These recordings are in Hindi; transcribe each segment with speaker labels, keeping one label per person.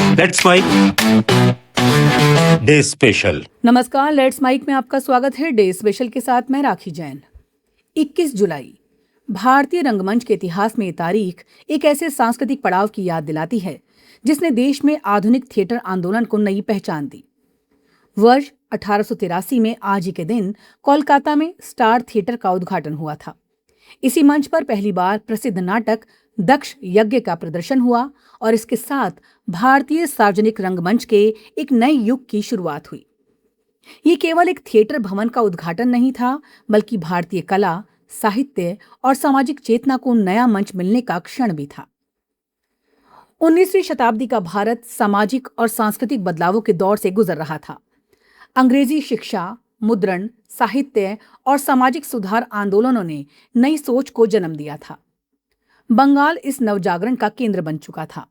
Speaker 1: Let's mic day special.
Speaker 2: नमस्कार, लेट्स माइक में आपका स्वागत है। डे स्पेशल के साथ मैं राखी जैन। 21 जुलाई भारतीय रंगमंच के इतिहास में ये तारीख एक ऐसे सांस्कृतिक पड़ाव की याद दिलाती है जिसने देश में आधुनिक थिएटर आंदोलन को नई पहचान दी। वर्ष 1883 में आज ही के दिन कोलकाता में स्टार थिएटर का उद्घाटन हुआ था। इसी मंच पर पहली बार प्रसिद्ध नाटक दक्ष यज्ञ का प्रदर्शन हुआ और इसके साथ भारतीय सार्वजनिक रंगमंच के एक नए युग की शुरुआत हुई। ये केवल एक थिएटर भवन का उद्घाटन नहीं था, बल्कि भारतीय कला, साहित्य और सामाजिक चेतना को नया मंच मिलने का क्षण भी था। 19वीं शताब्दी का भारत सामाजिक और सांस्कृतिक बदलावों के दौर से गुजर रहा था। अंग्रेजी शिक्षा, मुद्रण, साहित्य और सामाजिक सुधार आंदोलनों ने नई सोच को जन्म दिया था। बंगाल इस नवजागरण का केंद्र बन चुका था।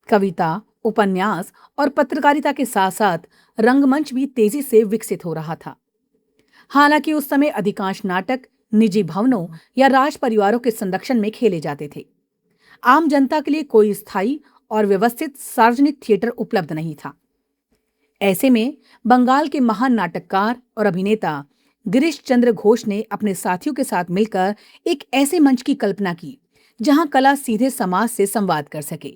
Speaker 2: कविता, उपन्यास और पत्रकारिता के साथ साथ रंगमंच भी तेजी से विकसित हो रहा था। हालांकि उस समय अधिकांश नाटक निजी भवनों या राज परिवारों के संरक्षण में खेले जाते थे। आम जनता के लिए कोई स्थायी और व्यवस्थित सार्वजनिक थिएटर उपलब्ध नहीं था। ऐसे में बंगाल के महान नाटककार और अभिनेता गिरीश चंद्र घोष ने अपने साथियों के साथ मिलकर एक ऐसे मंच की कल्पना की जहां कला सीधे समाज से संवाद कर सके।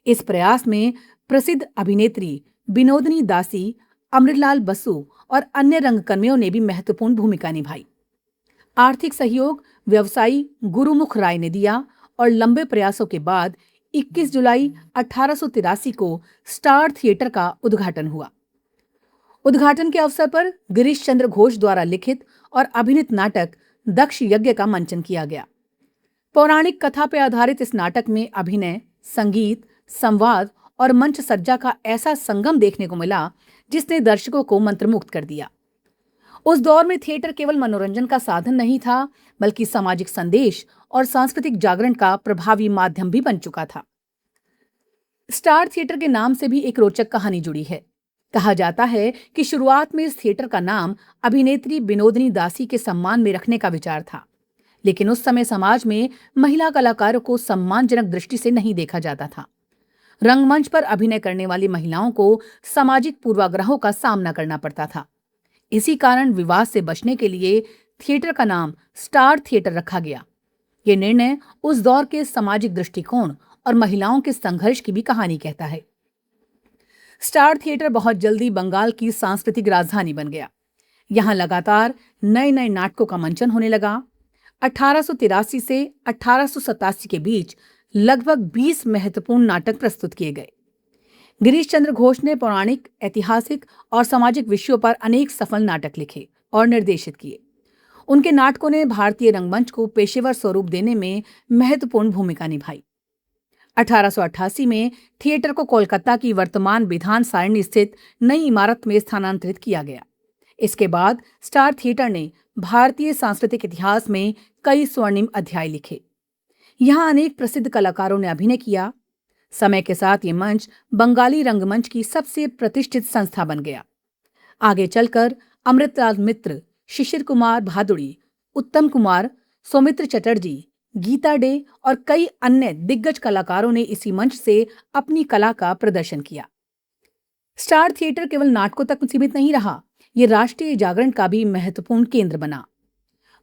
Speaker 2: इस प्रयास में प्रसिद्ध अभिनेत्री विनोदिनी दासी, अमृतलाल बसु और अन्य रंगकर्मियों ने भी महत्वपूर्ण भूमिका निभाई। आर्थिक सहयोग व्यवसायी गुरुमुख राय ने दिया और लंबे प्रयासों के बाद 21 जुलाई 1883 को स्टार थिएटर का उद्घाटन हुआ। उद्घाटन के अवसर पर गिरीश चंद्र घोष द्वारा लिखित और अभिनीत नाटक दक्ष यज्ञ का मंचन किया गया। पौराणिक कथा पर आधारित इस नाटक में अभिनय, संगीत, संवाद और मंच सज्जा का ऐसा संगम देखने को मिला जिसने दर्शकों को मंत्रमुग्ध कर दिया। उस दौर में थिएटर केवल मनोरंजन का साधन नहीं था, बल्कि सामाजिक संदेश और सांस्कृतिक जागरण का प्रभावी माध्यम भी बन चुका था। स्टार थिएटर के नाम से भी एक रोचक कहानी जुड़ी है। कहा जाता है कि शुरुआत में इस थिएटर का नाम अभिनेत्री विनोदिनी दासी के सम्मान में रखने का विचार था, लेकिन उस समय समाज में महिला कलाकारों को सम्मानजनक दृष्टि से नहीं देखा जाता था। रंगमंच पर अभिनय करने वाली महिलाओं को सामाजिक पूर्वाग्रहों का सामना करना पड़ता था। इसी कारण विवाद से बचने के लिए थिएटर का नाम स्टार थिएटर रखा गया। ये निर्णय उस दौर के सामाजिक दृष्टिकोण और महिलाओं के संघर्ष की भी कहानी कहता है। स्टार थिएटर बहुत जल्दी बंगाल की सांस्कृतिक राजधानी बन गया। यहाँ लगातार नए नए नाटकों का मंचन होने लगा। 1883 से 1887 के बीच लगभग 20 महत्वपूर्ण नाटक प्रस्तुत किए गए। गिरीश चंद्र घोष ने पौराणिक, ऐतिहासिक और सामाजिक विषयों पर अनेक सफल नाटक लिखे और निर्देशित किए। उनके नाटकों ने भारतीय रंगमंच को पेशेवर स्वरूप देने में महत्वपूर्ण भूमिका निभाई। 1888 में थिएटर को कोलकाता की वर्तमान विधान सारणी स्थित नई इमारत में स्थानांतरित किया गया। इसके बाद स्टार थिएटर ने भारतीय सांस्कृतिक इतिहास में कई स्वर्णिम अध्याय लिखे। यहाँ अनेक प्रसिद्ध कलाकारों ने अभिनय किया। समय के साथ ये मंच बंगाली रंगमंच की सबसे प्रतिष्ठित संस्था बन गया। आगे चलकर अमृतलाल मित्र, शिशिर कुमार भादुड़ी, उत्तम कुमार, सौमित्र चटर्जी, गीता डे और कई अन्य दिग्गज कलाकारों ने इसी मंच से अपनी कला का प्रदर्शन किया। स्टार थिएटर केवल नाटकों तक सीमित नहीं रहा, ये राष्ट्रीय जागरण का भी महत्वपूर्ण केंद्र बना।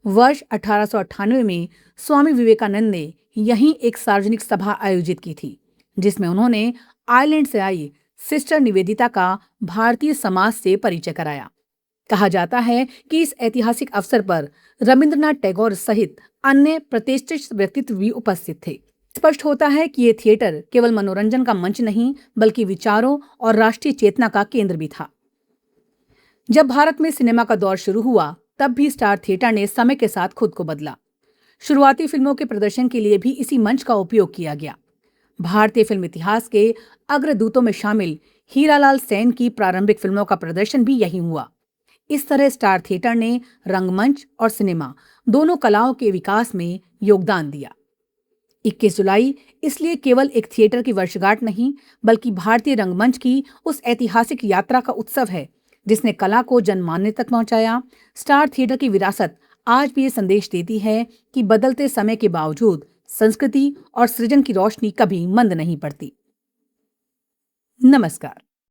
Speaker 2: वर्ष 1898 में स्वामी विवेकानंद ने यहीं एक सार्वजनिक सभा आयोजित की थी, जिसमें उन्होंने आयरलैंड से आई सिस्टर निवेदिता का भारतीय समाज से परिचय कराया। कहा जाता है कि इस ऐतिहासिक अवसर पर रविंद्रनाथ टैगोर सहित अन्य प्रतिष्ठित व्यक्तित्व भी उपस्थित थे। स्पष्ट होता है कि ये थिएटर केवल मनोरंजन का मंच नहीं, बल्कि विचारों और राष्ट्रीय चेतना का केंद्र भी था। जब भारत में सिनेमा का दौर शुरू हुआ, तब भी स्टार थिएटर ने समय के साथ खुद को बदला। शुरुआती फिल्मों के प्रदर्शन के लिए भी इसी मंच का उपयोग किया गया। भारतीय फिल्म इतिहास के अग्रदूतों में शामिल हीरालाल सेन की प्रारंभिक फिल्मों का प्रदर्शन भी यहीं हुआ। इस तरह स्टार थिएटर ने रंगमंच और सिनेमा दोनों कलाओं के विकास में योगदान दिया। 21 जुलाई इसलिए केवल एक थिएटर की वर्षगांठ नहीं, बल्कि भारतीय रंगमंच की उस ऐतिहासिक यात्रा का उत्सव है जिसने कला को जनमानने तक पहुंचाया। स्टार थिएटर की विरासत आज भी ये संदेश देती है कि बदलते समय के बावजूद संस्कृति और सृजन की रोशनी कभी मंद नहीं पड़ती। नमस्कार।